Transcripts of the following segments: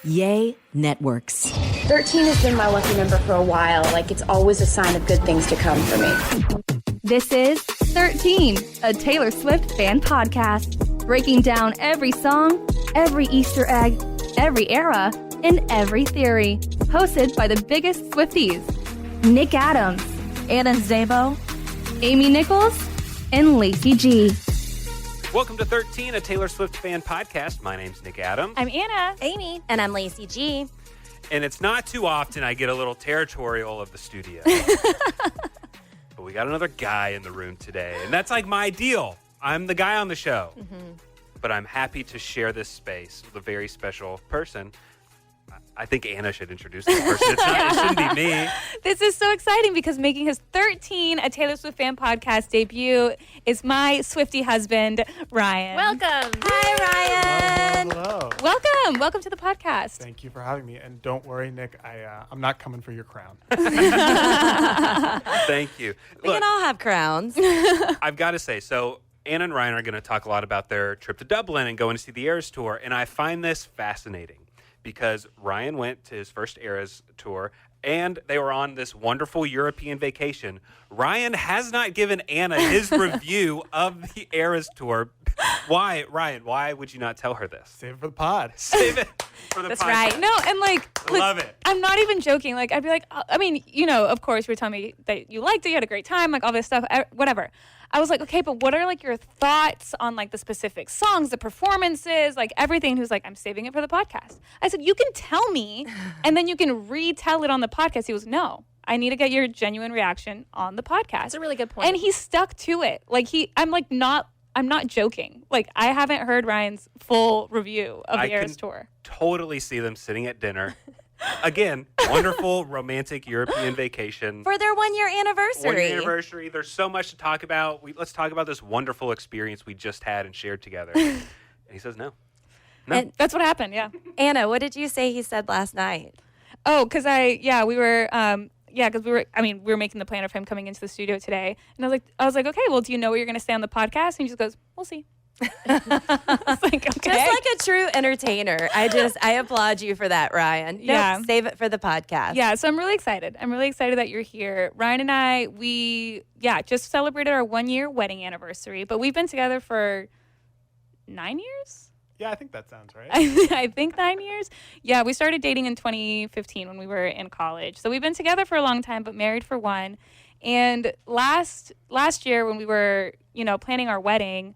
Yay Networks. 13 has been my lucky number for a while. Like, it's always a sign of good things to come for me. This is 13, a Taylor Swift fan podcast, breaking down every song, every Easter egg, every era, and every theory. Hosted by the biggest Swifties, Nick Adams, Ryan Szabo, Amy Nichols, and Lacey Gee. Welcome to 13, a Taylor Swift fan podcast. My name's Nick Adams. I'm Anna. Amy. And I'm Lacey Gee. And it's not too often I get a little territorial of the studio. But we got another guy in the room today, and that's like my deal. I'm the guy on the show. Mm-hmm. But I'm happy to share this space with a very special person. I think Anna should introduce this person. It shouldn't be me. This is so exciting because making his 13, a Taylor Swift fan podcast debut is my Swiftie husband, Ryan. Welcome. Hi, Ryan. Hello. Welcome to the podcast. Thank you for having me. And don't worry, Nick, I'm not coming for your crown. Thank you. We can all have crowns. I've got to say, so Anna and Ryan are going to talk a lot about their trip to Dublin and going to see the Eras Tour. And I find this fascinating because Ryan went to his first Eras Tour and they were on this wonderful European vacation. Ryan has not given Anna his review of the Eras Tour. Why, Ryan, why would you not tell her this? Save it for the pod. Save it for the That's podcast. right. No, and Love it. I'm not even joking. Like, I'd be like, I mean, of course, you were telling me that you liked it, you had a great time, like all this stuff, whatever. I was like, okay, but what are like your thoughts on like the specific songs, the performances, like everything? And he was like, I'm saving it for the podcast. I said, you can tell me, and then you can retell it on the podcast. He was, no, I need to get your genuine reaction on the podcast. That's a really good point. And he stuck to it. Like I'm not joking. Like, I haven't heard Ryan's full review of the Eras Tour. Totally see them sitting at dinner. Again, wonderful romantic European vacation. For their 1 year anniversary. 1 year anniversary. There's so much to talk about. Let's talk about this wonderful experience we just had and shared together. And he says no. And that's what happened, yeah. Anna, what did you say he said last night? Oh, because we were making the plan of him coming into the studio today. And I was like, okay, well, do you know what you're going to say on the podcast? And he just goes, we'll see. I was like, okay. Just like a true entertainer. I applaud you for that, Ryan. Yeah. Save it for the podcast. Yeah, so I'm really excited. I'm really excited that you're here. Ryan and I, we just celebrated our 1 year wedding anniversary, but we've been together for 9 years? Yeah, I think that sounds right. I think 9 years. Yeah, we started dating in 2015 when we were in college. So we've been together for a long time, but married for one. And last year when we were, planning our wedding,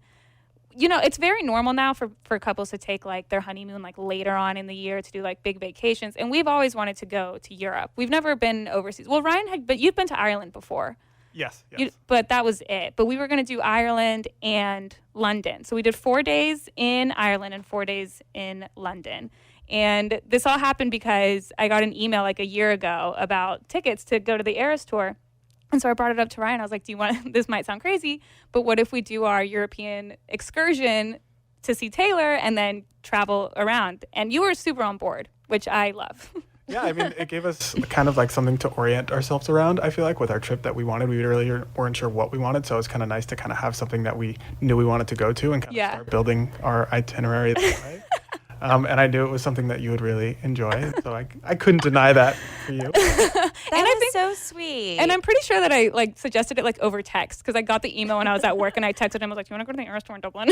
it's very normal now for couples to take like their honeymoon like later on in the year to do like big vacations. And we've always wanted to go to Europe. We've never been overseas. Well, Ryan but you've been to Ireland before. Yes. But that was it. But we were going to do Ireland and London. So we did 4 days in Ireland and 4 days in London. And this all happened because I got an email like a year ago about tickets to go to the Eras Tour. And so I brought it up to Ryan. I was like, this might sound crazy, but what if we do our European excursion to see Taylor and then travel around? And you were super on board, which I love. Yeah, I mean, it gave us kind of like something to orient ourselves around, I feel like, with our trip that we wanted. We really weren't sure what we wanted, so it was kind of nice to kind of have something that we knew we wanted to go to and kind of start building our itinerary that way. And I knew it was something that you would really enjoy, so I couldn't deny that for you. That is so sweet. And I'm pretty sure that I like suggested it like over text because I got the email when I was at work and I texted him. I was like, "Do you want to go to the Eras Tour in Dublin?"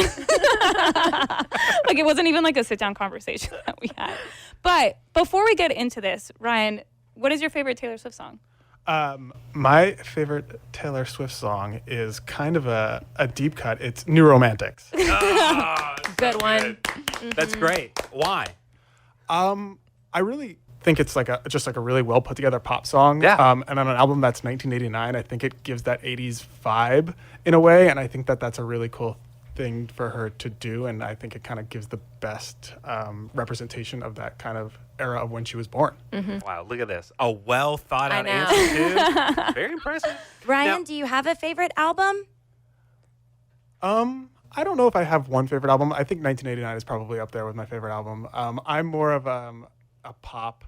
Like it wasn't even like a sit down conversation that we had. But before we get into this, Ryan, what is your favorite Taylor Swift song? My favorite Taylor Swift song is kind of a deep cut. It's New Romantics. Good one. Mm-hmm. That's great. Why? I really think it's like just a really well put together pop song. Yeah. And on an album that's 1989, I think it gives that 80s vibe in a way. And I think that's a really cool thing for her to do. And I think it kind of gives the best representation of that kind of era of when she was born. Mm-hmm. Wow, look at this. A well thought out I know. answer, too. Very impressive. Ryan, Now, do you have a favorite album? I don't know if I have one favorite album. I think 1989 is probably up there with my favorite album. I'm more of a pop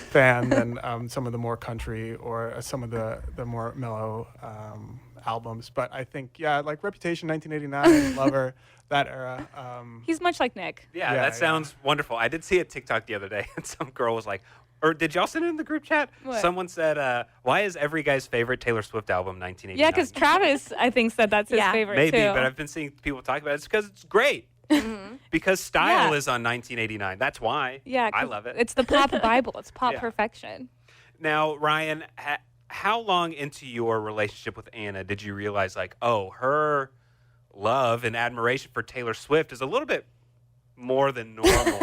fan than some of the more country or some of the more mellow albums. But I think, like Reputation, 1989, Lover, that era. He's much like Nick. Yeah, that sounds wonderful. I did see a TikTok the other day, and some girl was like, or did y'all send it in the group chat? What? Someone said, why is every guy's favorite Taylor Swift album 1989? Yeah, because Travis, I think, said that's his favorite Maybe, too. but I've been seeing people talk about it. It's because it's great. Because style is on 1989. That's why. Yeah, I love it. It's the pop Bible. It's pop Yeah. perfection. Now, Ryan, how long into your relationship with Anna did you realize, like, oh, her love and admiration for Taylor Swift is a little bit more than normal?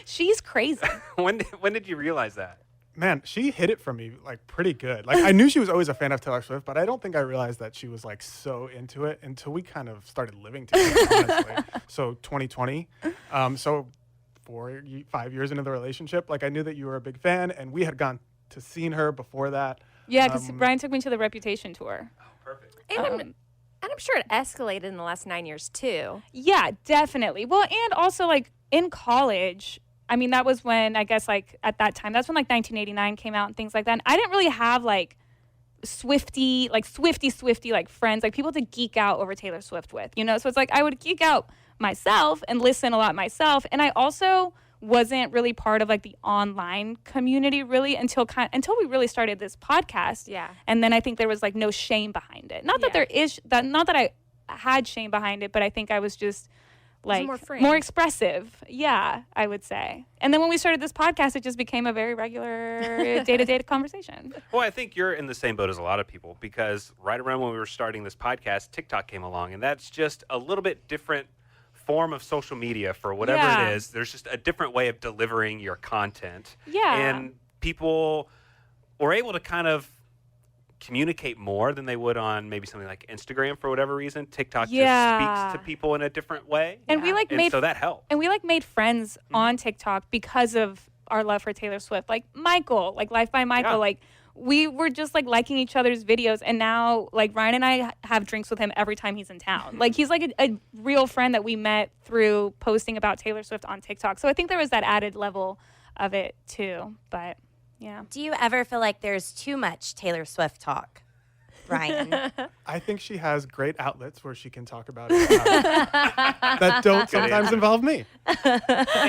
She's crazy. When did you realize that? Man, she hit it for me like pretty good. Like I knew she was always a fan of Taylor Swift, but I don't think I realized that she was like so into it until we kind of started living together, honestly. So 2020. So 5 years into the relationship, like I knew that you were a big fan, and we had gone to seen her before that. Yeah, because Brian took me to the Reputation tour. Oh, perfect. And I'm sure it escalated in the last 9 years too. Yeah, definitely. Well, and also like in college, I mean, that was when I guess like at that time, that's when like 1989 came out and things like that. And I didn't really have like Swifty like friends, like people to geek out over Taylor Swift with, you know? So it's like I would geek out myself and listen a lot myself. And I also wasn't really part of like the online community really until we really started this podcast. Yeah. And then I think there was like no shame behind it. Not that there is not that I had shame behind it, but I think I was just like more expressive. Yeah, I would say. And then when we started this podcast, it just became a very regular day-to-day conversation. Well, I think you're in the same boat as a lot of people, because right around when we were starting this podcast, TikTok came along, and that's just a little bit different form of social media for whatever it is. There's just a different way of delivering your content. Yeah. And people were able to kind of communicate more than they would on maybe something like Instagram for whatever reason. TikTok just speaks to people in a different way. And we like so that helped. And we like made friends on TikTok because of our love for Taylor Swift. Like Michael, like Life by Michael, like we were just like liking each other's videos, and now like Ryan and I have drinks with him every time he's in town. Like he's like a real friend that we met through posting about Taylor Swift on TikTok. So I think there was that added level of it too. But yeah. Do you ever feel like there's too much Taylor Swift talk, Ryan? I think she has great outlets where she can talk about it that don't sometimes involve me. And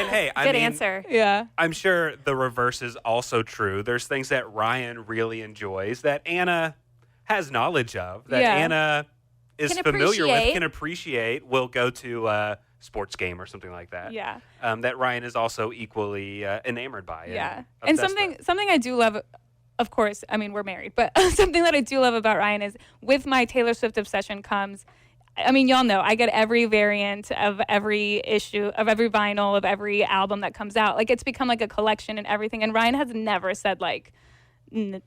hey, I Good mean, answer. Yeah. I'm sure the reverse is also true. There's things that Ryan really enjoys that Anna has knowledge of, that Anna is Can familiar with, appreciate. can appreciate, will go to a sports game or something like that. Yeah. That Ryan is also equally enamored by. Yeah. And And something I do love, of course, I mean, we're married, but something that I do love about Ryan is with my Taylor Swift obsession comes, I mean, y'all know, I get every variant of every issue, of every vinyl, of every album that comes out. Like, it's become like a collection and everything. And Ryan has never said, like,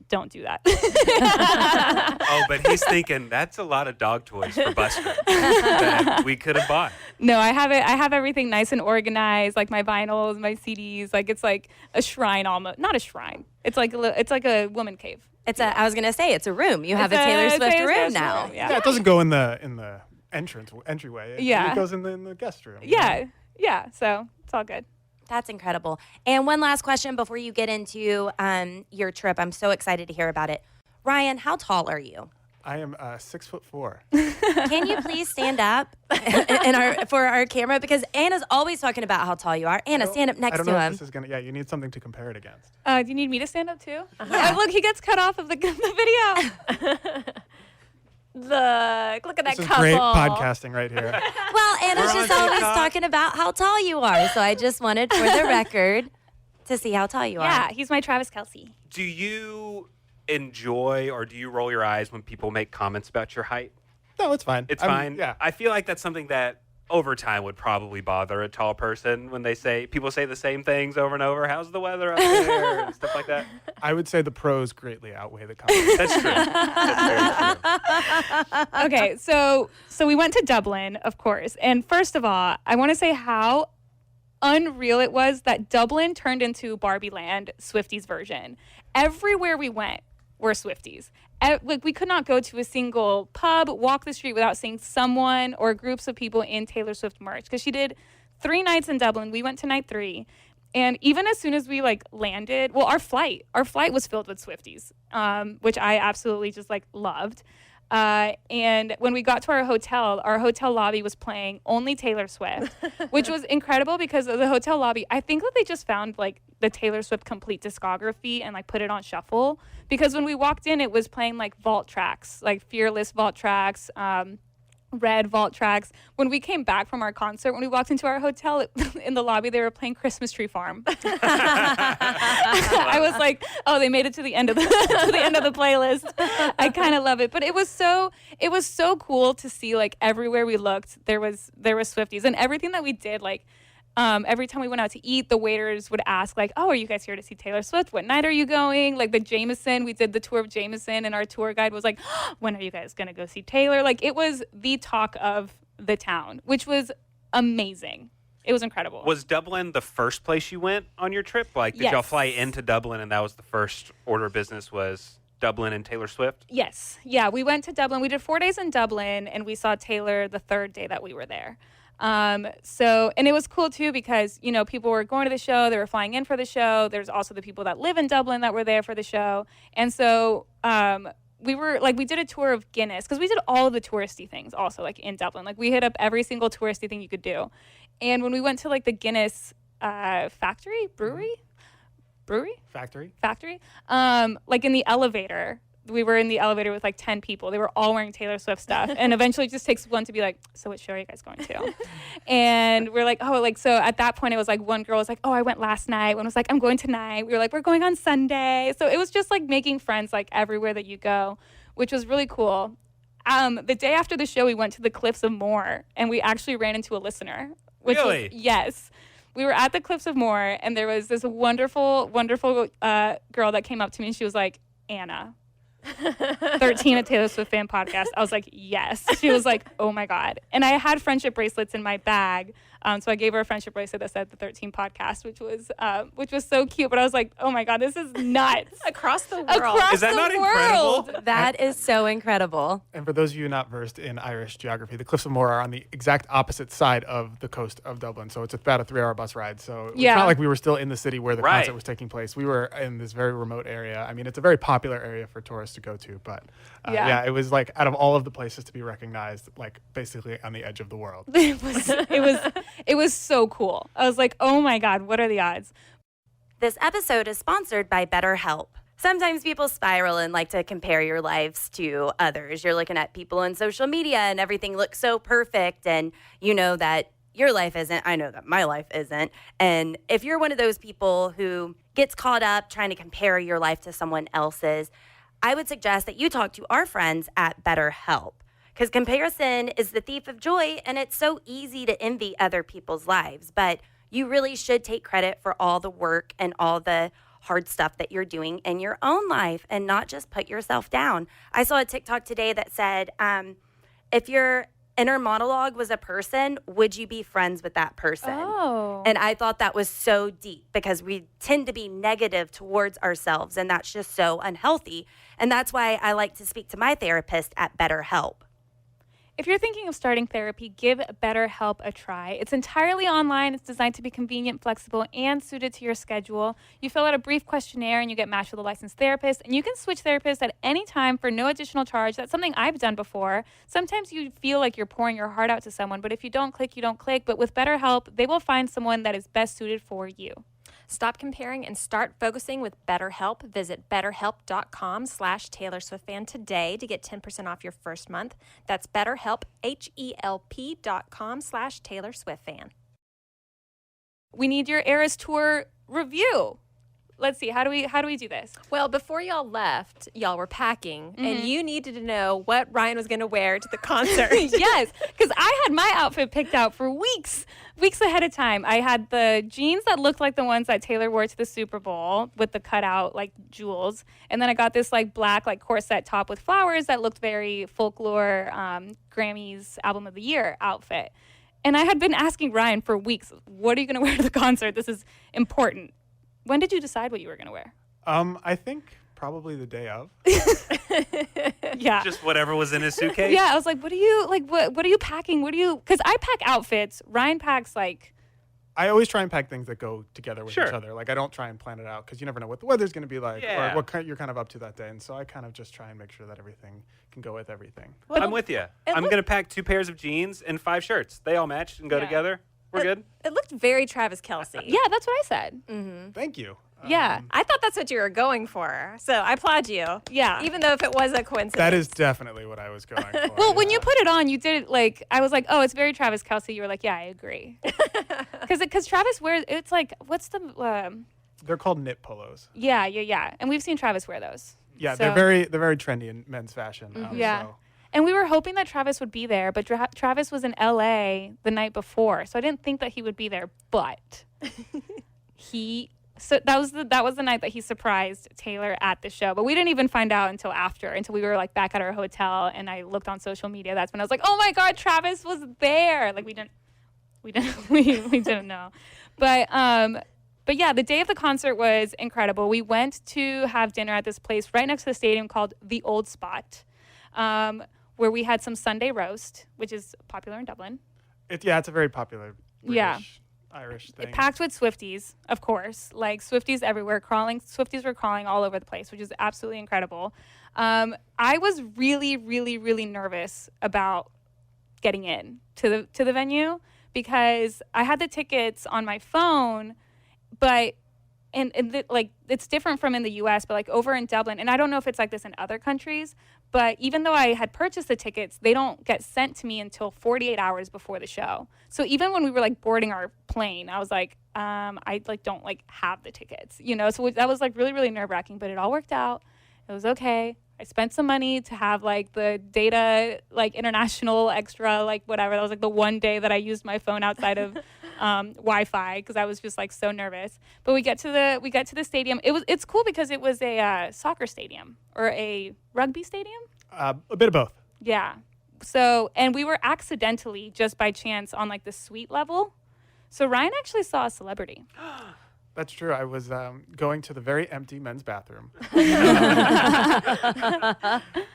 don't do that. Oh, but he's thinking that's a lot of dog toys for Buster that we could have bought. No, I have everything nice and organized, like my vinyls, my CDs. Like, it's like a shrine almost. Not a shrine. It's like a woman cave. I was gonna say it's a room. You have a Taylor Swift room now. Yeah. Yeah, it doesn't go in the entryway. Yeah. It goes in the guest room. Yeah. Yeah. So it's all good. That's incredible. And one last question before you get into your trip. I'm so excited to hear about it. Ryan, how tall are you? I am 6'4". Can you please stand up for our camera? Because Anna's always talking about how tall you are. Anna, stand up I next don't to know him. if this is gonna. Yeah, you need something to compare it against. Do you need me to stand up too? Yeah. Look, he gets cut off of the video. Look at that This is couple. great podcasting right here. Well, Anna's We're on just always TikTok. talking about how tall you are. So I just wanted, for the record, to see how tall you are. Yeah, he's my Travis Kelce. Do you enjoy or do you roll your eyes when people make comments about your height? No, it's fine. It's I'm- fine. Yeah. I feel like that's something that over time would probably bother a tall person when people say the same things over and over. How's the weather up there? And stuff like that. I would say the pros greatly outweigh the cons. That's true. That's very true. Okay, so we went to Dublin, of course. And first of all, I want to say how unreal it was that Dublin turned into Barbie Land, Swifties version. Everywhere we went were Swifties. Like, we could not go to a single pub, walk the street without seeing someone or groups of people in Taylor Swift merch. Because she did 3 nights in Dublin. We went to night 3. And even as soon as we like landed, well, our flight was filled with Swifties, which I absolutely just like loved. And when we got to our hotel lobby was playing only Taylor Swift, which was incredible because of the hotel lobby. I think that they just found like the Taylor Swift complete discography and like put it on shuffle, because when we walked in, it was playing like vault tracks, like Fearless vault tracks, Red vault tracks. When we came back from our concert, when we walked into our hotel in the lobby, they were playing Christmas Tree Farm. I was like, oh, they made it to the end of the to the end of the playlist. I kind of love it, but it was so cool to see, like, everywhere we looked there was Swifties, and everything that we did, like, every time we went out to eat, the waiters would ask, like, oh, are you guys here to see Taylor Swift? What night are you going? Like, the Jameson, we did the tour of Jameson, and our tour guide was like, when are you guys going to go see Taylor? Like, it was the talk of the town, which was amazing. It was incredible. Was Dublin the first place you went on your trip? Like, did y'all fly into Dublin, and that was the first order of business was Dublin and Taylor Swift? Yes. Yeah, we went to Dublin. We did 4 days in Dublin, and we saw Taylor the third day that we were there. And it was cool too, because, you know, people were going to the show, they were flying in for the show. There's also the people that live in Dublin that were there for the show. And so, we did a tour of Guinness, because we did all of the touristy things also, like, in Dublin. Like, we hit up every single touristy thing you could do. And when we went to, like, the Guinness, factory, like, in the elevator, we were in the elevator with like 10 people. They were all wearing Taylor Swift stuff. And eventually it just takes one to be like, so what show are you guys going to? And we're like, oh, like, so at that point it was like, one girl was like, oh, I went last night. One was like, I'm going tonight. We were like, we're going on Sunday. So it was just like making friends like everywhere that you go, which was really cool. The day after the show, we went to the Cliffs of Moher, and we actually ran into a listener. Really? Yes. We were at the Cliffs of Moher, and there was this wonderful, wonderful girl that came up to me, and she was like, Anna, 13 a Taylor Swift fan podcast. I was like, yes. She was like, oh my God. And I had friendship bracelets in my bag. So I gave her a friendship bracelet that said the 13 podcast, which was so cute. But I was like, oh my God, this is nuts. Across the world. Is that not incredible? That is so incredible. And for those of you not versed in Irish geography, the Cliffs of Moher are on the exact opposite side of the coast of Dublin. So it's about a 3-hour bus ride. So it's not like we were still in the city where the concert was taking place. We were in this very remote area. I mean, it's a very popular area for tourists to go to. But it was like, out of all of the places to be recognized, like, basically on the edge of the world. It was so cool. I was like, oh my God, what are the odds? This episode is sponsored by BetterHelp. Sometimes people spiral and like to compare your lives to others. You're looking at people on social media and everything looks so perfect, and you know that your life isn't. I know that my life isn't. And if you're one of those people who gets caught up trying to compare your life to someone else's, I would suggest that you talk to our friends at BetterHelp. Because comparison is the thief of joy, and it's so easy to envy other people's lives. But you really should take credit for all the work and all the hard stuff that you're doing in your own life, and not just put yourself down. I saw a TikTok today that said, if your inner monologue was a person, would you be friends with that person? Oh. And I thought that was so deep, because we tend to be negative towards ourselves, and that's just so unhealthy. And that's why I like to speak to my therapist at BetterHelp. If you're thinking of starting therapy, give BetterHelp a try. It's entirely online. It's designed to be convenient, flexible, and suited to your schedule. You fill out a brief questionnaire and you get matched with a licensed therapist, and you can switch therapists at any time for no additional charge. That's something I've done before. Sometimes you feel like you're pouring your heart out to someone, but if you don't click, you don't click. But with BetterHelp, they will find someone that is best suited for you. Stop comparing and start focusing with BetterHelp. Visit betterhelp.com/Taylor Swift fan today to get 10% off your first month. That's BetterHelp, HELP.com/Taylor Swift fan. We need your Eras Tour review. Let's see, how do we do this? Well, before y'all left, y'all were packing, and you needed to know what Ryan was going to wear to the concert. Yes, because I had my outfit picked out for weeks ahead of time. I had the jeans that looked like the ones that Taylor wore to the Super Bowl with the cutout like jewels, and then I got this like black like corset top with flowers that looked very folklore, Grammys Album of the Year outfit. And I had been asking Ryan for weeks, what are you going to wear to the concert? This is important. When did you decide what you were going to wear? I think probably the day of. Yeah. Just whatever was in his suitcase? Yeah, I was like, what are you packing? Because I pack outfits. Ryan packs like I always try and pack things that go together with Sure. each other. Like, I don't try and plan it out because you never know what the weather's going to be like Yeah. or what you're kind of up to that day. And so I kind of just try and make sure that everything can go with everything. I'm with you. I'm going to pack 2 pairs of jeans and 5 shirts. They all match and go Yeah. together. We're good. It looked very Travis Kelce. Yeah, that's what I said. Thank you. Yeah. I thought that's what you were going for. So I applaud you. Yeah. Even though if it was a coincidence. That is definitely what I was going for. Well, when yeah. you put it on, you did it like, I was like, oh, it's very Travis Kelce. You were like, yeah, I agree. Because Travis wears, it's like, what's the, They're called knit polos. yeah. And we've seen Travis wear those. Yeah, So- they're very trendy in men's fashion. Yeah. So. And we were hoping that Travis would be there, but Travis was in LA the night before, so I didn't think that he would be there. But that was the night that he surprised Taylor at the show. But we didn't even find out until we were like back at our hotel, and I looked on social media. That's when I was like, oh my God, Travis was there. Like we didn't know. But yeah, the day of the concert was incredible. We went to have dinner at this place right next to the stadium called The Old Spot. Where we had some Sunday roast, which is popular in Dublin. It's a very popular British, Yeah. Irish thing. Packed with Swifties, of course. Like Swifties everywhere, Swifties were crawling all over the place, which is absolutely incredible. I was really, really, really nervous about getting in to the venue because I had the tickets on my phone, but it's different from in the U.S., but like over in Dublin, and I don't know if it's like this in other countries, but even though I had purchased the tickets, they don't get sent to me until 48 hours before the show. So even when we were like boarding our plane, I was like, I like don't like have the tickets, you know? So that was like really, really nerve wracking, but it all worked out. It was okay. I spent some money to have like the data, like international extra, like whatever. That was like the one day that I used my phone outside of Wi-Fi because I was just like so nervous. But we get to the stadium. It's cool because it was a soccer stadium or a rugby stadium. A bit of both. Yeah. So, and we were accidentally just by chance on like the suite level. So Ryan actually saw a celebrity. That's true. I was going to the very empty men's bathroom.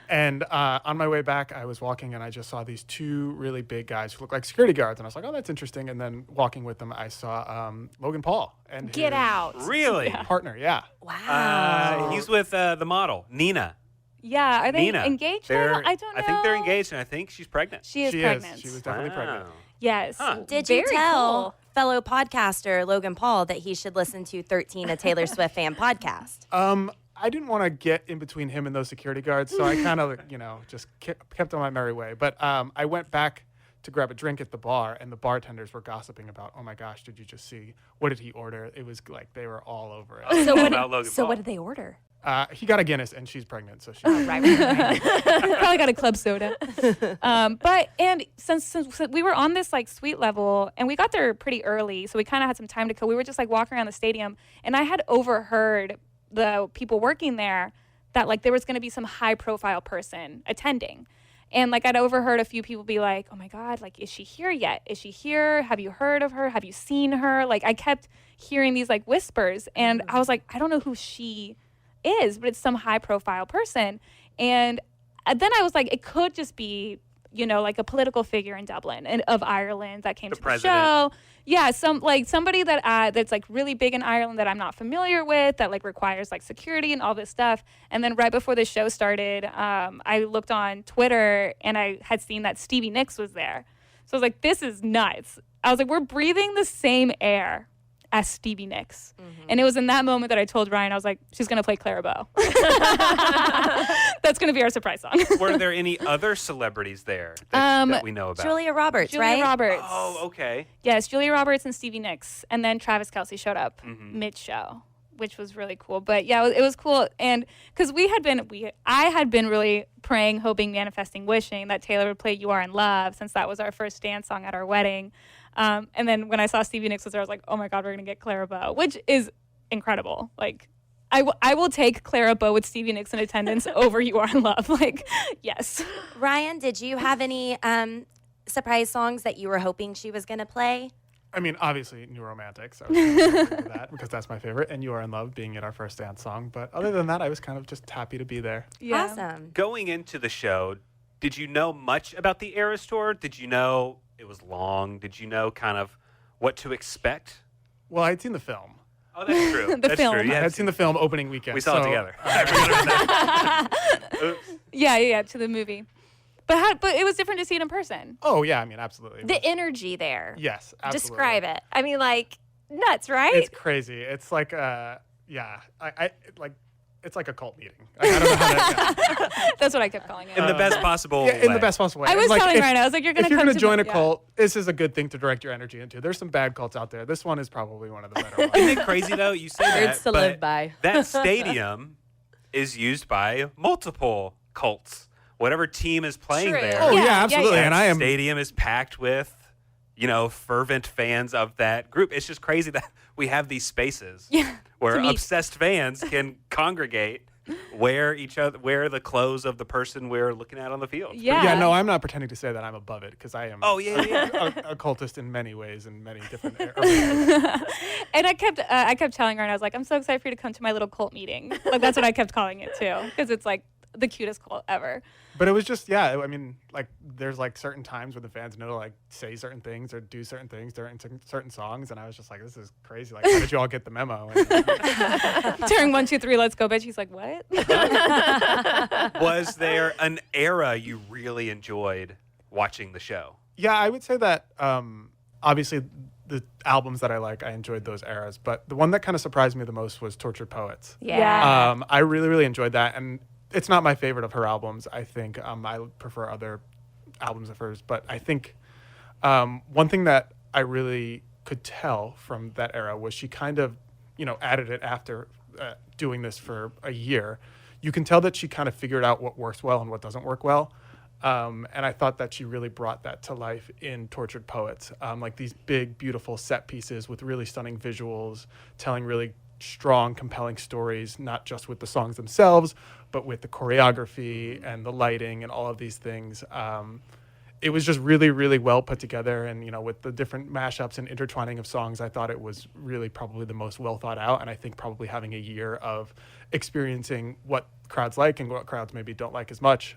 And on my way back, I was walking and I just saw these 2 really big guys who looked like security guards. And I was like, oh, that's interesting. And then walking with them, I saw Logan Paul and Get his out. Really? partner. Yeah. Wow. He's with the model, Nina. Yeah. Are they Nina. engaged? They're- I don't know. I think they're engaged, and I think she's pregnant. She is She pregnant. is. She was definitely pregnant. Wow. Yes. Huh. Did you Very tell cool. fellow podcaster Logan Paul that he should listen to 13, a Taylor Swift fan podcast? I didn't want to get in between him and those security guards, so I kind of, just kept on my merry way. But I went back to grab a drink at the bar, and the bartenders were gossiping about, oh my gosh, did you just see, what did he order? It was like they were all over it. So About Logan Paul. what did they order? He got a Guinness, and she's pregnant, so she. Probably got a club soda. But since we were on this like suite level and we got there pretty early, so we kind of had some time to kill. We were just like walking around the stadium, and I had overheard the people working there that like there was going to be some high profile person attending. And like I'd overheard a few people be like, oh my God, like, is she here yet? Is she here? Have you heard of her? Have you seen her? Like I kept hearing these like whispers, and I was like, I don't know who she is, but it's some high profile person. And then I was like, it could just be, like a political figure in Dublin and of Ireland that came to president. the show. Yeah, somebody that's like really big in Ireland that I'm not familiar with, that like requires like security and all this stuff. And then right before the show started, I looked on Twitter and I had seen that Stevie Nicks was there. So I was like, this is nuts. I was like, we're breathing the same air as Stevie Nicks. And it was in that moment that I told Ryan, I was like, she's going to play Clara Bow. That's going to be our surprise song. Were there any other celebrities there that we know about? Julia Roberts, Julia right? Roberts. Oh, okay. Yes, Julia Roberts and Stevie Nicks. And then Travis Kelce showed up mid-show, which was really cool. But yeah, it was cool. And because I had been really praying, hoping, manifesting, wishing that Taylor would play You Are in Love, since that was our first dance song at our wedding. And then when I saw Stevie Nicks was there, I was like, oh my God, we're going to get Clara Bow, which is incredible. Like, I will take Clara Bow with Stevie Nicks in attendance over You Are in Love. Like, yes. Ryan, did you have any surprise songs that you were hoping she was going to play? I mean, obviously, New Romantics. I was kind of hoping for that because that's my favorite, and You Are in Love being in our first dance song. But other than that, I was kind of just happy to be there. Yeah. Awesome. Going into the show, did you know much about the Eras Tour? Did you know it was long? Did you know kind of what to expect. Well, I'd seen the film. Oh, that's true. That's film. true. I had seen the film opening weekend. We saw it so, together. I forgot about that. Oops. Yeah, to the movie. But it was different to see it in person. Oh, yeah, I mean, absolutely. The energy there. Yes, absolutely. Describe it. I mean, like, nuts, right? It's crazy. It's like, it's like a cult meeting. I don't know how to. That's what I kept calling it. In the best possible way. In the best possible way. I was Like, telling if- Ryan, I was like, you're going if to you're come going to join a yeah. cult, this is a good thing to direct your energy into. There's some bad cults out there. This one is probably one of the better ones. Isn't it crazy, though? You say that, Words to but live by. that stadium is used by multiple cults. Whatever team is playing True. there. Oh, Yeah, yeah, yeah, absolutely. yeah. And I am. Stadium is packed with, fervent fans of that group. It's just crazy that we have these spaces where to meet. obsessed fans can congregate, wear the clothes of the person we're looking at on the field. Yeah. Yeah, no, I'm not pretending to say that I'm above it because I am. Oh, yeah. a cultist in many ways, in many different areas. And I kept telling Ryan, I was like, I'm so excited for you to come to my little cult meeting. Like, that's what I kept calling it, too, because it's like the cutest cult ever. But it was just, yeah, I mean, like, there's like certain times where the fans know to like say certain things or do certain things during certain songs. And I was just like, this is crazy. Like, how did you all get the memo? And, During 1, 2, 3, let's go, bitch. He's like, what? Was there an era you really enjoyed watching the show? yeah, I would say that obviously the albums that I enjoyed those eras. But the one that kind of surprised me the most was Tortured Poets. Yeah. I really, really enjoyed that. And it's not my favorite of her albums. I think I prefer other albums of hers. But I think one thing that I really could tell from that era was she kind of, added it after doing this for a year. You can tell that she kind of figured out what works well and what doesn't work well. And I thought that she really brought that to life in Tortured Poets. Like these big, beautiful set pieces with really stunning visuals, telling really strong, compelling stories, not just with the songs themselves, but with the choreography and the lighting and all of these things. It was just really, really well put together. And, with the different mashups and intertwining of songs, I thought it was really probably the most well thought out. And I think probably having a year of experiencing what crowds like and what crowds maybe don't like as much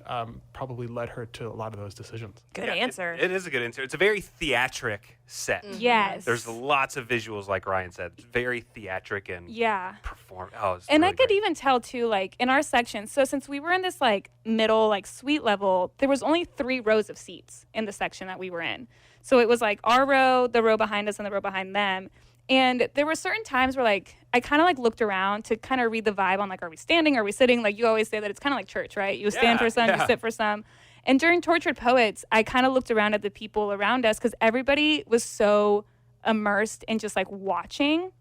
probably led her to a lot of those decisions. Good Yeah, answer. It is a good answer. It's a very theatric set. Yes. There's lots of visuals, like Ryan said. It's very theatric and Yeah. perform. Oh, it's And really I could great. even tell too, like in our section. So since we were in this like middle, like suite level, there was only 3 rows of seats in the section that we were in. So it was like our row, the row behind us, and the row behind them. And there were certain times where like I kind of like looked around to kind of read the vibe on like, are we standing, are we sitting? Like you always say that it's kind of like church, right? You stand for some, you sit for some. And during Tortured Poets, I kind of looked around at the people around us because everybody was so immersed in just like watching.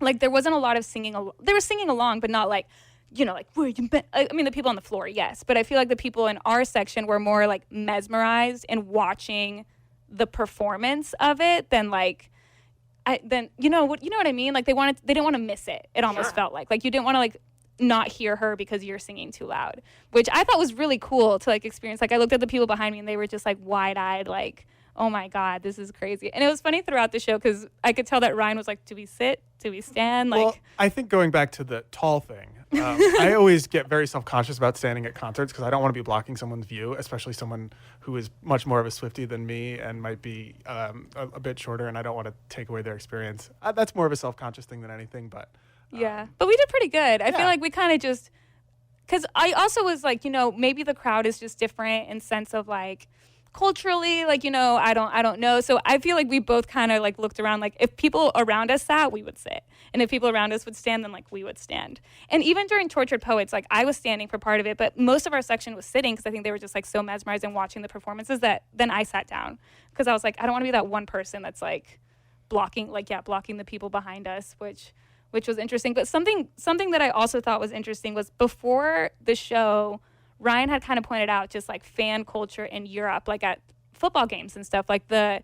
Like there wasn't a lot of singing. They were singing along, but not like, like where you been? I mean, the people on the floor, yes, but I feel like the people in our section were more like mesmerized in watching the performance of it than like. You know what I mean? Like they didn't want to miss it. It almost felt like you didn't want to like not hear her because you're singing too loud, which I thought was really cool to like experience. Like I looked at the people behind me and they were just like wide-eyed, like, oh my God, this is crazy. And it was funny throughout the show because I could tell that Ryan was like, do we sit? Do we stand? Like, Well, I think going back to the tall thing, I always get very self-conscious about standing at concerts because I don't want to be blocking someone's view, especially someone who is much more of a Swiftie than me and might be a bit shorter, and I don't want to take away their experience. That's more of a self-conscious thing than anything, but... yeah. But we did pretty good. I yeah. feel like we kind of just, because I also was like, maybe the crowd is just different in sense of like, culturally, like, I don't know. So I feel like we both kind of like looked around, like if people around us sat, we would sit. And if people around us would stand, then like we would stand. And even during Tortured Poets, like I was standing for part of it, but most of our section was sitting because I think they were just like so mesmerized in watching the performances that then I sat down because I was like, I don't want to be that one person that's like blocking the people behind us, which was interesting. But something that I also thought was interesting was before the show, Ryan had kind of pointed out just like fan culture in Europe, like at football games and stuff, like the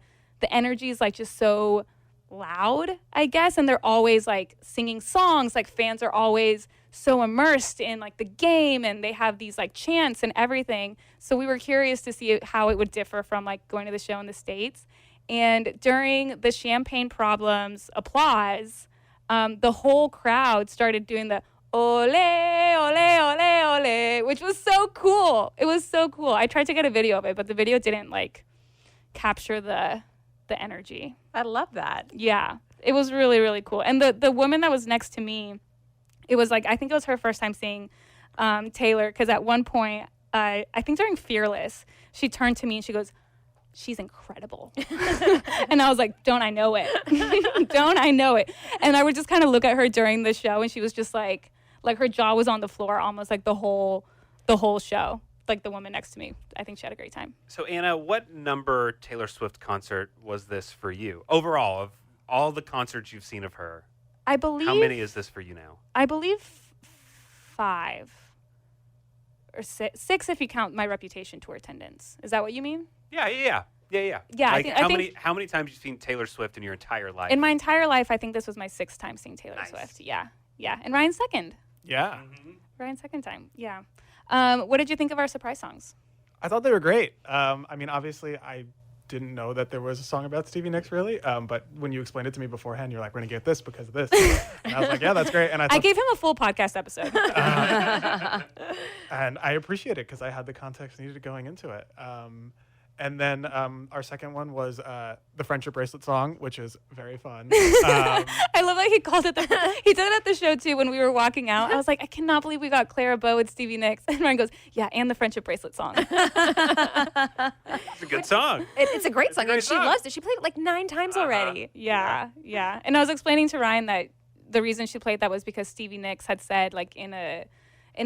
energy is like just so loud, I guess. And they're always like singing songs, like fans are always so immersed in like the game and they have these like chants and everything. So we were curious to see how it would differ from like going to the show in the States. And during the Champagne Problems applause, the whole crowd started doing the ole, ole, ole, ole, which was so cool. It was so cool. I tried to get a video of it, but the video didn't like capture the the energy. I love that. Yeah, it was really, really cool. And the woman that was next to me, it was like, I think it was her first time seeing Taylor, because at one point, I think during Fearless, she turned to me and she goes, "She's incredible." And I was like, don't I know it? Don't I know it? And I would just kind of look at her during the show, and she was just like her jaw was on the floor almost like the whole show. Like the woman next to me, I think she had a great time. So Anna, what number Taylor Swift concert was this for you? Overall, of all the concerts you've seen of her, I believe. how many is this for you now? I believe 5 or 6 if you count my Reputation tour attendance. Is that what you mean? Yeah. Yeah, Like, I think how many times have you seen Taylor Swift in your entire life? in my entire life, I think this was my 6th time seeing Taylor Nice. Swift. Yeah. And Ryan's second. Yeah. Ryan's second time. Yeah. What did you think of our surprise songs? I thought they were great. I mean, obviously, I didn't know that there was a song about Stevie Nicks, really. But when you explained it to me beforehand, you're like, we're going to get this because of this. And I was like, yeah, that's great. And I gave him a full podcast episode. and I appreciate it because I had the context needed going into it. And then our second one was the Friendship Bracelet song, which is very fun. I love that he called it. He did it at the show too when we were walking out. I was like, I cannot believe we got Clara Bow with Stevie Nicks. And Ryan goes, yeah, and the Friendship Bracelet song. It's a good song. It's a great song, great and she song. loves it. She played it like 9 times already. Yeah. And I was explaining to Ryan that the reason she played that was because Stevie Nicks had said, like, in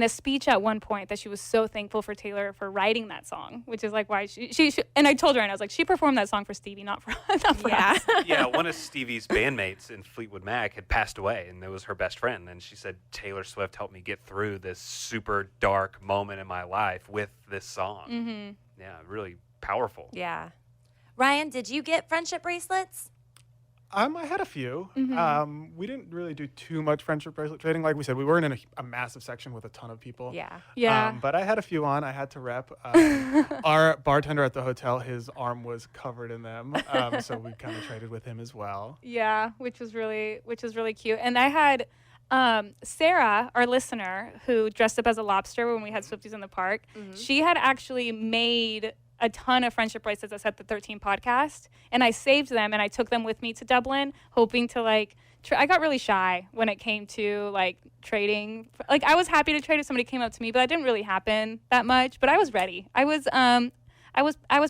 a speech at one point, that she was so thankful for Taylor for writing that song, which is like why she and I told her, and I was like, she performed that song for Stevie, not for us. Yeah, one of Stevie's bandmates in Fleetwood Mac had passed away, and it was her best friend. And she said, Taylor Swift helped me get through this super dark moment in my life with this song. Mm-hmm. Yeah, really powerful. Yeah. Ryan, did you get friendship bracelets? I had a few. Mm-hmm. We didn't really do too much friendship bracelet trading. Like we said, we weren't in a massive section with a ton of people. Yeah. But I had a few on. I had to rep. Our bartender at the hotel, his arm was covered in them. So we kind of traded with him as well. Yeah, which was really cute. And I had Sarah, our listener, who dressed up as a lobster when we had Swifties in the park. She had actually made a ton of friendship bracelets that said the 13 podcast, and I saved them and I took them with me to Dublin, hoping to I got really shy when it came to trading. Like, I was happy to trade if somebody came up to me, but that didn't really happen that much. But I was ready. I was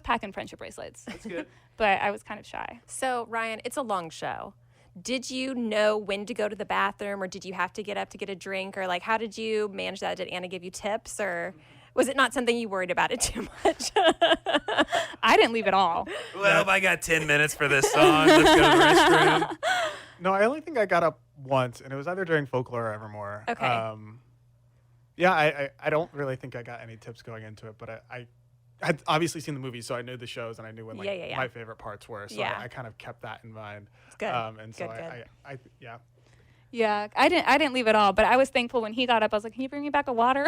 packing friendship bracelets. That's good. But I was kind of shy. So, Ryan, it's a long show. Did you know when to go to the bathroom, or did you have to get up to get a drink, or how did you manage that? Did Anna give you tips, or was it not something you worried about it too much? I didn't leave at all. Well, I got 10 minutes for this song. Let's go to the restroom. No, I only think I got up once, and it was either during Folklore or Evermore. Okay. Yeah, I don't really think I got any tips going into it, but I had obviously seen the movie, so I knew the shows, and I knew when my favorite parts were. So Yeah. I kind of kept that in mind. It's good. And so Good. I yeah. Yeah, I didn't leave at all, but I was thankful when he got up. I was like, can you bring me back a water?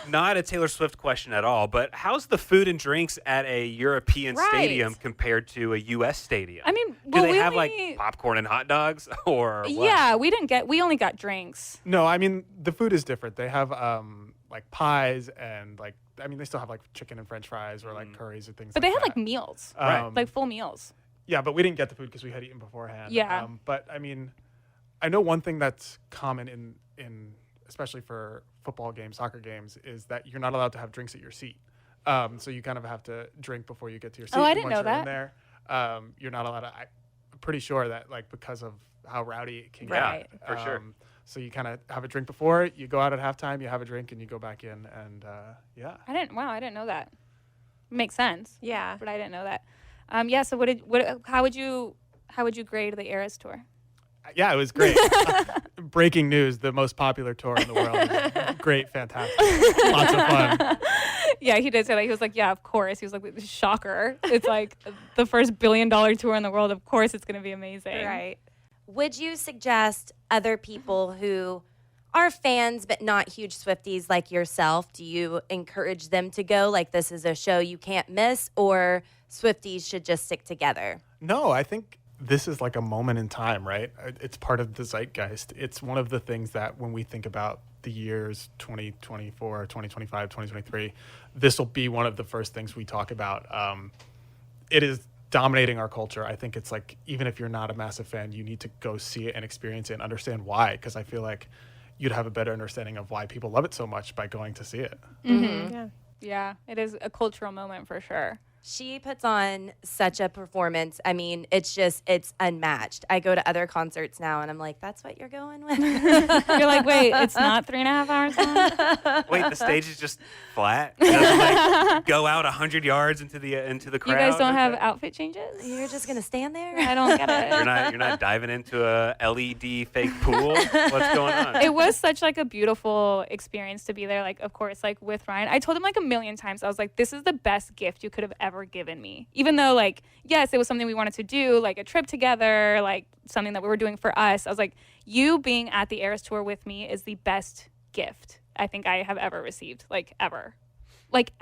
Not a Taylor Swift question at all, but how's the food and drinks at a European stadium compared to a U.S. stadium? I mean, do they have popcorn and hot dogs or what? Yeah, we only got drinks. No, I mean, the food is different. They have pies and they still have chicken and French fries or curries or things. But like they had that. meals, Right. full meals. Yeah, but we didn't get the food because we had eaten beforehand. Yeah. But I mean, I know one thing that's common in especially for football games, soccer games, is that you're not allowed to have drinks at your seat. So you kind of have to drink before you get to your seat. Oh, I didn't Once know you're in that. there, you're not allowed to. I'm pretty sure that because of how rowdy it can Right. get. For sure. So you kind of have a drink before, you go out at halftime, you have a drink, and you go back in, and yeah. I didn't know that. Makes sense. Yeah. But I didn't know that. Yeah. So how would you grade the Eras tour? Yeah, it was great. Breaking news, the most popular tour in the world. Great, fantastic. Lots of fun. Yeah, he did say that. He was like, yeah, of course. He was like, shocker. It's the first $1 billion tour in the world. Of course it's going to be amazing. Right. Would you suggest other people who are fans but not huge Swifties like yourself, do you encourage them to go? This is a show you can't miss, or Swifties should just stick together? No, I think this is a moment in time, right? It's part of the zeitgeist. It's one of the things that when we think about the years 2024, 2025, 2023, this will be one of the first things we talk about. It is dominating our culture. I think it's like, even if you're not a massive fan, you need to go see it and experience it and understand why, because I feel like you'd have a better understanding of why people love it so much by going to see it. Yeah, it is a cultural moment for sure. She puts on such a performance. I mean, it's unmatched. I go to other concerts now and I'm like, that's what you're going with? You're like, wait, it's not 3.5 hours long? Wait, the stage is just flat? It doesn't like go out 100 yards into the crowd? You guys don't have outfit changes? You're just going to stand there? I don't get it. You're not diving into a LED fake pool? What's going on? It was such like a beautiful experience to be there. Like, of course, like with Ryan, I told him like a million times, I was like, this is the best gift you could have ever given me. Even though, like, yes, it was something we wanted to do, like a trip together, like something that we were doing for us. I was like, you being at the Eras Tour with me is the best gift I think I have ever received, like ever. But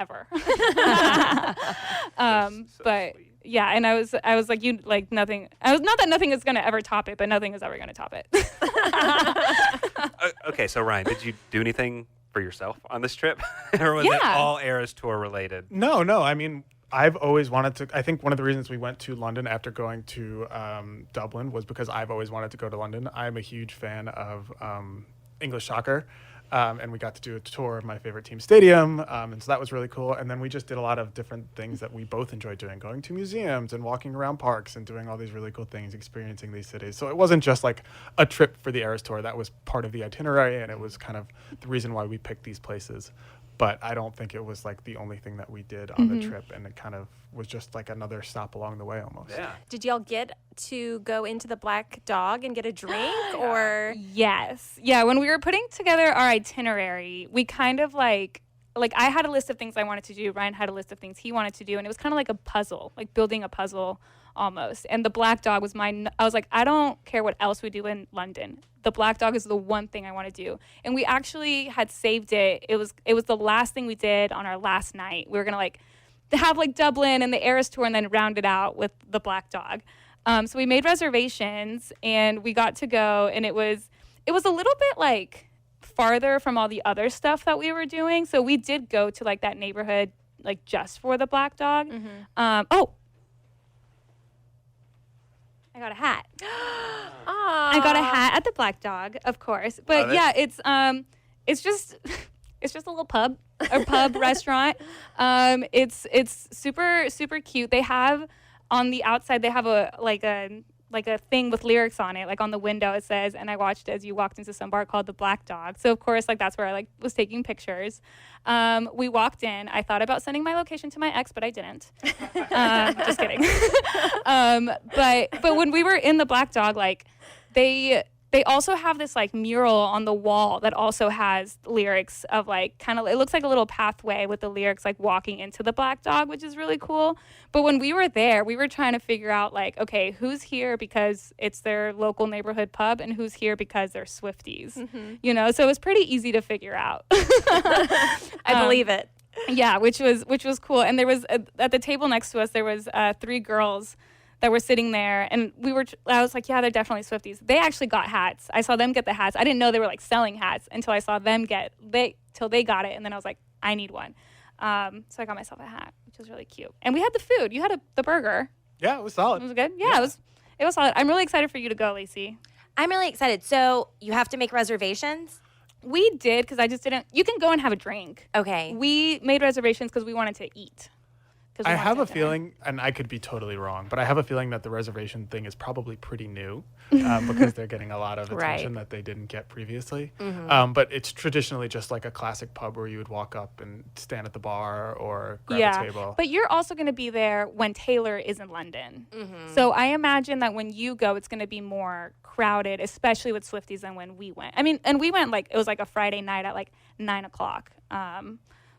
yeah, and I was like, you like nothing. I was not that nothing is gonna ever top it, but nothing is ever gonna top it. Okay, so Ryan, did you do anything for yourself on this trip, or was it all Eras Tour related? No. I mean, I've always wanted to. I think one of the reasons we went to London after going to Dublin was because I've always wanted to go to London. I'm a huge fan of English soccer. And we got to do a tour of my favorite team stadium. And so that was really cool. And then we just did a lot of different things that we both enjoyed doing, going to museums and walking around parks and doing all these really cool things, experiencing these cities. So it wasn't just like a trip for the Eras Tour. That was part of the itinerary, and it was kind of the reason why we picked these places. But I don't think it was like the only thing that we did on the trip, and it kind of was just like another stop along the way almost. Yeah. Did y'all get to go into the Black Dog and get a drink or? Yes. Yeah, when we were putting together our itinerary, we kind of like I had a list of things I wanted to do. Ryan had a list of things he wanted to do, and it was kind of like a puzzle, like building a puzzle almost. And the Black Dog was mine. I was like, I don't care what else we do in London. The Black Dog is the one thing I want to do. And we actually had saved it. It was the last thing we did on our last night. We were gonna like have like Dublin and the Eras Tour and then round it out with the Black Dog. So we made reservations and we got to go, and it was a little bit like farther from all the other stuff that we were doing. So we did go to like that neighborhood like just for the Black Dog. I got a hat. I got a hat at the Black Dog, of course. But yeah, it's just a little pub restaurant. It's super super cute. They have on the outside they have a thing with lyrics on it, like on the window it says, and I watched as you walked into some bar called the Black Dog. So of course, like that's where I like was taking pictures. We walked in. I thought about sending my location to my ex, but I didn't. Just kidding. But when we were in the Black Dog, like they also have this like mural on the wall that also has lyrics of like kind of, it looks like a little pathway with the lyrics like walking into the Black Dog, which is really cool. But when we were there, we were trying to figure out like, okay, who's here because it's their local neighborhood pub and who's here because they're Swifties, you know? So it was pretty easy to figure out. I believe it. Yeah, which was cool. And there was at the table next to us, there was 3 girls that were sitting there, and I was like, yeah, they're definitely Swifties. They actually got hats. I saw them get the hats. I didn't know they were like selling hats until I saw them till they got it, and then I was like, I need one. So I got myself a hat, which was really cute. And we had the food. You had the burger. Yeah, it was solid. It was good. Yeah, it was solid. I'm really excited for you to go, Lacey. I'm really excited. So you have to make reservations? We did, because I just didn't. You can go and have a drink. Okay. We made reservations because we wanted to eat. I have a feeling, and I could be totally wrong, but I have a feeling that the reservation thing is probably pretty new because they're getting a lot of attention that they didn't get previously. But it's traditionally just like a classic pub where you would walk up and stand at the bar or grab a table. But you're also going to be there when Taylor is in London. So I imagine that when you go, it's going to be more crowded, especially with Swifties than when we went. I mean, and we went like, it was like a Friday night at like 9:00,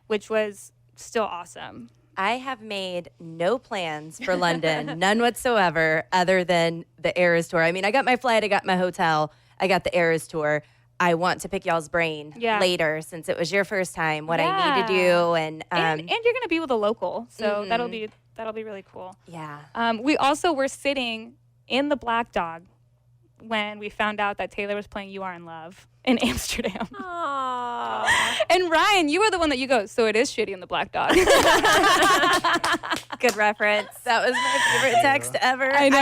which was still awesome. I have made no plans for London, none whatsoever, other than the Eras Tour. I mean, I got my flight, I got my hotel, I got the Eras Tour. I want to pick y'all's brain later, since it was your first time, what I need to do. And you're going to be with a local, so that'll be really cool. Yeah. We also were sitting in the Black Dog when we found out that Taylor was playing You Are in Love in Amsterdam. Aww. And Ryan, you were the one that you go, so it is Shitty and the Black Dog. Good reference. That was my favorite text ever. I know,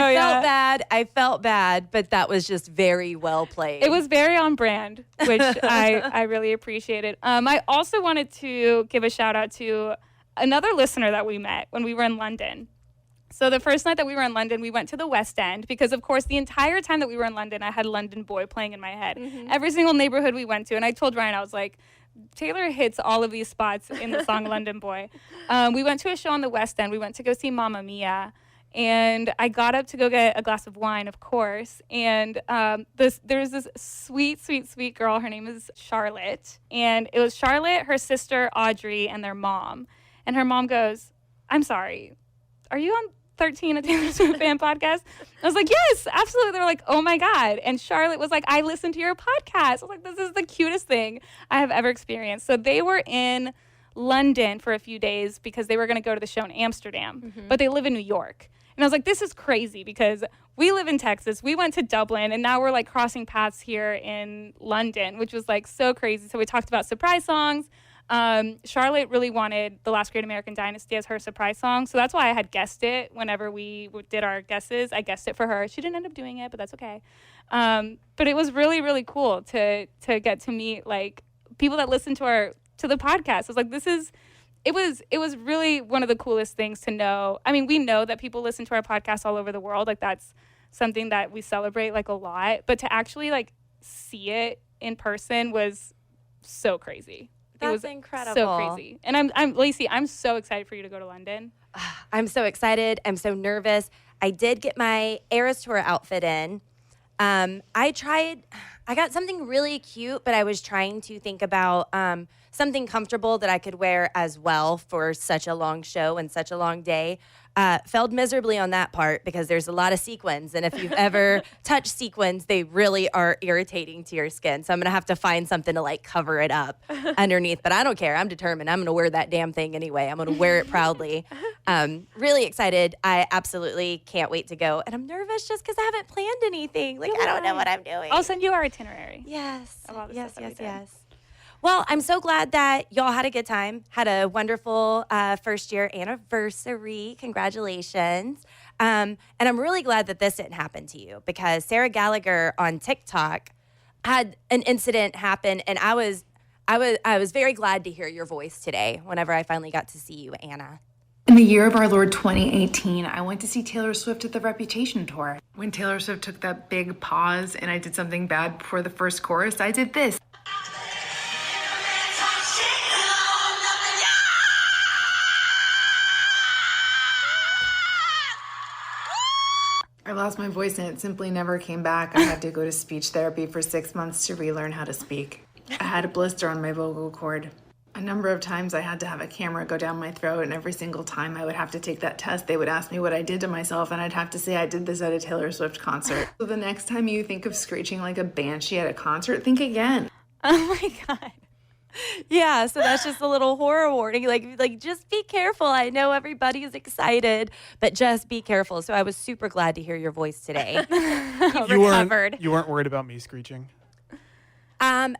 I felt bad, but that was just very well played. It was very on brand, which I really appreciated. I also wanted to give a shout out to another listener that we met when we were in London. So the first night that we were in London, we went to the West End because, of course, the entire time that we were in London, I had London Boy playing in my head. Mm-hmm. Every single neighborhood we went to. And I told Ryan, I was like, Taylor hits all of these spots in the song London Boy. We went to a show on the West End. We went to go see Mamma Mia. And I got up to go get a glass of wine, of course. And there was this sweet, sweet, sweet girl. Her name is Charlotte. And it was Charlotte, her sister, Audrey, and their mom. And her mom goes, I'm sorry, are you on 13, a Taylor Swift fan podcast? I was like, yes, absolutely. They were like, oh my God. And Charlotte was like, I listened to your podcast. I was like, this is the cutest thing I have ever experienced. So they were in London for a few days because they were going to go to the show in Amsterdam, but they live in New York. And I was like, this is crazy because we live in Texas. We went to Dublin and now we're like crossing paths here in London, which was like so crazy. So we talked about surprise songs. Charlotte really wanted The Last Great American Dynasty as her surprise song. So that's why I had guessed it whenever we did our guesses. I guessed it for her. She didn't end up doing it, but that's okay. But it was really, really cool to get to meet like people that listen to the podcast. I was like, it was really one of the coolest things to know. I mean, we know that people listen to our podcast all over the world. Like that's something that we celebrate like a lot, but to actually like see it in person was so crazy. That's it was incredible. So crazy. And I'm Lacey, I'm so excited for you to go to London. I'm so excited. I'm so nervous. I did get my Eras Tour outfit in. I got something really cute, but I was trying to think about something comfortable that I could wear as well for such a long show and such a long day. Failed miserably on that part because there's a lot of sequins. And if you've ever touched sequins, they really are irritating to your skin. So I'm going to have to find something to like cover it up underneath. But I don't care. I'm determined. I'm going to wear that damn thing anyway. I'm going to wear it proudly. Really excited. I absolutely can't wait to go. And I'm nervous just because I haven't planned anything. Like, I don't know what I'm doing. I'll send you our itinerary. Yes. Of all the stuff that we did. Well, I'm so glad that y'all had a good time, had a wonderful first year anniversary. Congratulations. And I'm really glad that this didn't happen to you because Sarah Gallagher on TikTok had an incident happen, and I was very glad to hear your voice today whenever I finally got to see you, Anna. In the year of our Lord 2018, I went to see Taylor Swift at the Reputation tour. When Taylor Swift took that big pause and I did something bad before the first chorus, I did this. I lost my voice and it simply never came back. I had to go to speech therapy for 6 months to relearn how to speak. I had a blister on my vocal cord. A number of times I had to have a camera go down my throat, and every single time I would have to take that test, they would ask me what I did to myself, and I'd have to say I did this at a Taylor Swift concert. So the next time you think of screeching like a banshee at a concert, think again. Oh my God. Yeah, so that's just a little horror warning. Like just be careful. I know everybody is excited, but just be careful. So I was super glad to hear your voice today. You weren't worried about me screeching? Ryan,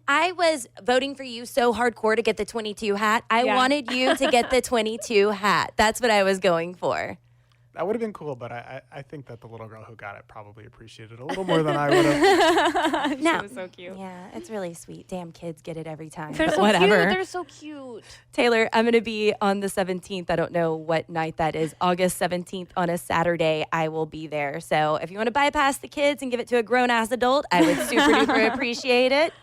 I was voting for you so hardcore to get the 22 hat. I wanted you to get the 22 hat. That's what I was going for. That would have been cool, but I think that the little girl who got it probably appreciated it a little more than I would have. She was so cute. Yeah, it's really sweet. Damn, kids get it every time. They're but so whatever. cute. They're so cute. Taylor, I'm going to be on the 17th. I don't know what night that is. August 17th on a Saturday. I will be there. So if you want to bypass the kids and give it to a grown-ass adult, I would super duper appreciate it.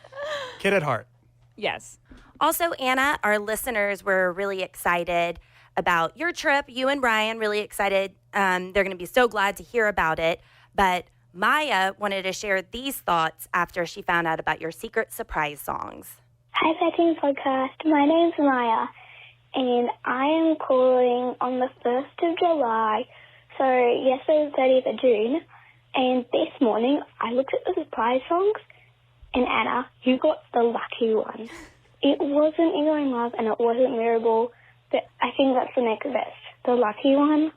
Kid at heart. Yes. Also, Anna, our listeners were really excited about your trip. You and Ryan really excited. They're going to be so glad to hear about it. But Maya wanted to share these thoughts after she found out about your secret surprise songs. Hi, Petting Podcast. My name's Maya, and I am calling on the 1st of July. So yesterday was 30th of June, and this morning I looked at the surprise songs, and Anna, you got the lucky one. It wasn't You Are in Love, and it wasn't Mirable, but I think that's the next best. The lucky one,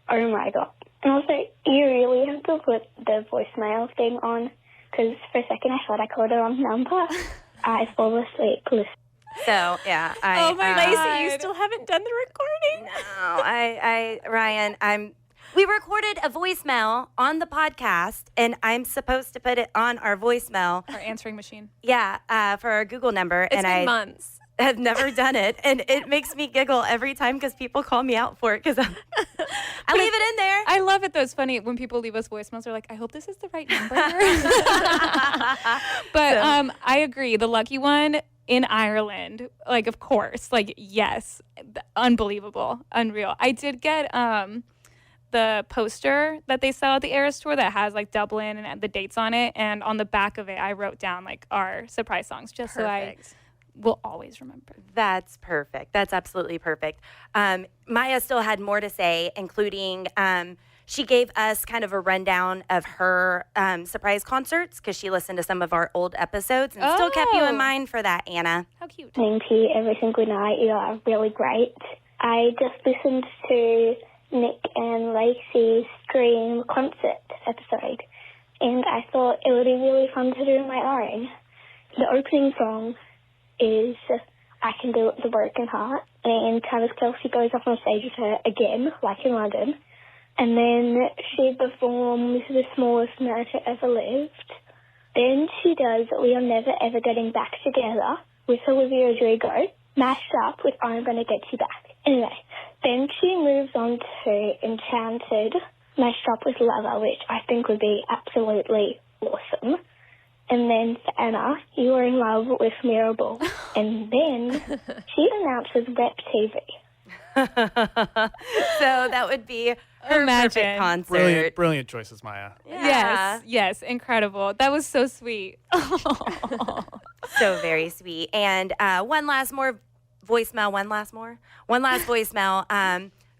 oh my God. And also, you really have to put the voicemail thing on, because for a second I thought I called the wrong number. I fall asleep listening. So, yeah. Oh, my Lacey, you still haven't done the recording? No, Ryan, we recorded a voicemail on the podcast, and I'm supposed to put it on our voicemail. Our answering machine. Yeah, for our Google number. It's been months. Have never done it, and it makes me giggle every time because people call me out for it because I leave it in there. I love it though. It's funny when people leave us voicemails. They're like, "I hope this is the right number." But I agree. The lucky one in Ireland, like, of course, like, yes, unbelievable, unreal. I did get the poster that they sell at the Eras Tour that has like Dublin and the dates on it, and on the back of it, I wrote down like our surprise songs just so I will always remember. That's perfect. That's absolutely perfect. Maya still had more to say, including she gave us kind of a rundown of her surprise concerts because she listened to some of our old episodes and still kept you in mind for that, Anna. How cute. Listening to you every single night. You are really great. I just listened to Nick and Lacey's Dream concert episode, and I thought it would be really fun to do my own. The opening song is I Can Do It with a Broken Heart, and Travis Kelce goes off on stage with her again, like in London, and then she performs The Smallest America Ever Lived. Then she does We Are Never Ever Getting Back Together with Olivia Rodrigo, mashed up with I'm Gonna Get You Back. Anyway, then she moves on to Enchanted, mashed up with Lover, which I think would be absolutely awesome. And then for Anna, You Are in Love with Mirable. And then she announces Rep TV. So that would be her perfect concert. Brilliant choices, Maya. Yeah. Yes, incredible. That was so sweet. So very sweet. And one last voicemail.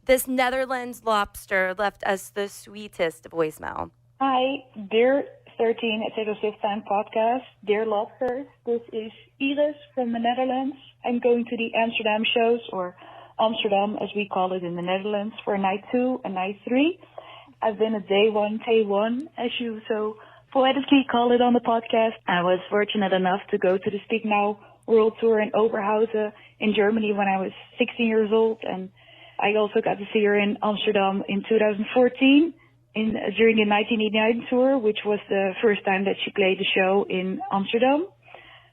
This Netherlands lobster left us the sweetest voicemail. Hi, dear 13 at Taylor Swift Time podcast. Dear lobsters, this is Iris from the Netherlands. I'm going to the Amsterdam shows, or Amsterdam as we call it in the Netherlands, for night 2 and night 3. I've been a day 1, T1, as you so poetically call it on the podcast. I was fortunate enough to go to the Speak Now World Tour in Oberhausen in Germany when I was 16 years old, and I also got to see her in Amsterdam in 2014 during the 1989 tour, which was the first time that she played the show in Amsterdam.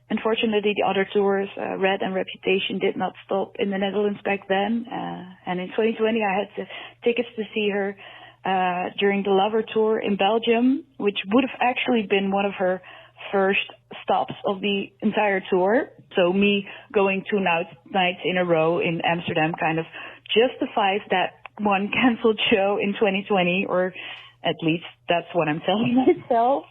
Unfortunately, the other tours, Red and Reputation, did not stop in the Netherlands back then. And in 2020, I had tickets to see her during the Lover tour in Belgium, which would have actually been one of her first stops of the entire tour. So me going 2 nights in a row in Amsterdam kind of justifies that one canceled show in 2020, or at least that's what I'm telling myself.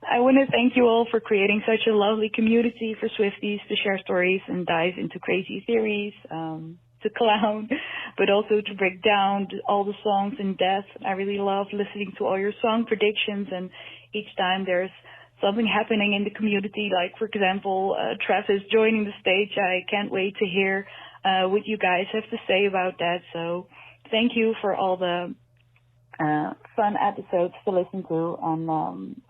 I want to thank you all for creating such a lovely community for Swifties to share stories and dive into crazy theories, to clown, but also to break down all the songs in depth. I really love listening to all your song predictions, and each time there's something happening in the community, like, for example, Travis joining the stage. I can't wait to hear what you guys have to say about that. So thank you for all the fun episodes to listen to, and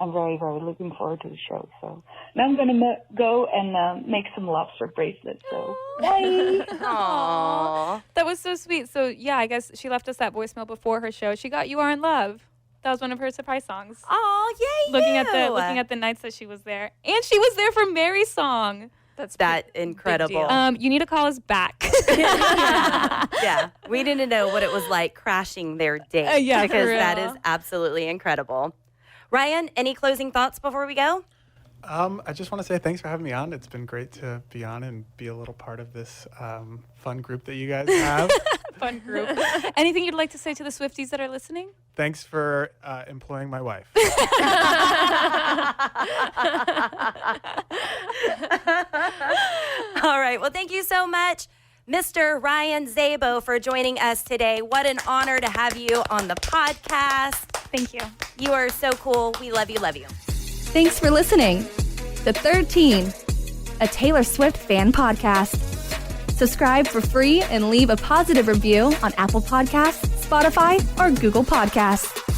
I'm very, very looking forward to the show. So now I'm going to go and make some lobster bracelets. So bye. Aww. That was so sweet. So yeah, I guess she left us that voicemail before her show. She got You Are in Love. That was one of her surprise songs. Oh, yay! Looking at the nights that she was there, and she was there for Mary's song. That's incredible. You need to call us back. Yeah, we need to know what it was like crashing their date. Because that is absolutely incredible. Ryan, any closing thoughts before we go? I just want to say thanks for having me on. It's been great to be on and be a little part of this fun group that you guys have. Fun group. Anything you'd like to say to the Swifties that are listening? Thanks for employing my wife. All right. Well, thank you so much, Mr. Ryan Szabo, for joining us today. What an honor to have you on the podcast. Thank you. You are so cool. We love you, love you. Thanks for listening. The 13, a Taylor Swift fan podcast. Subscribe for free and leave a positive review on Apple Podcasts, Spotify, or Google Podcasts.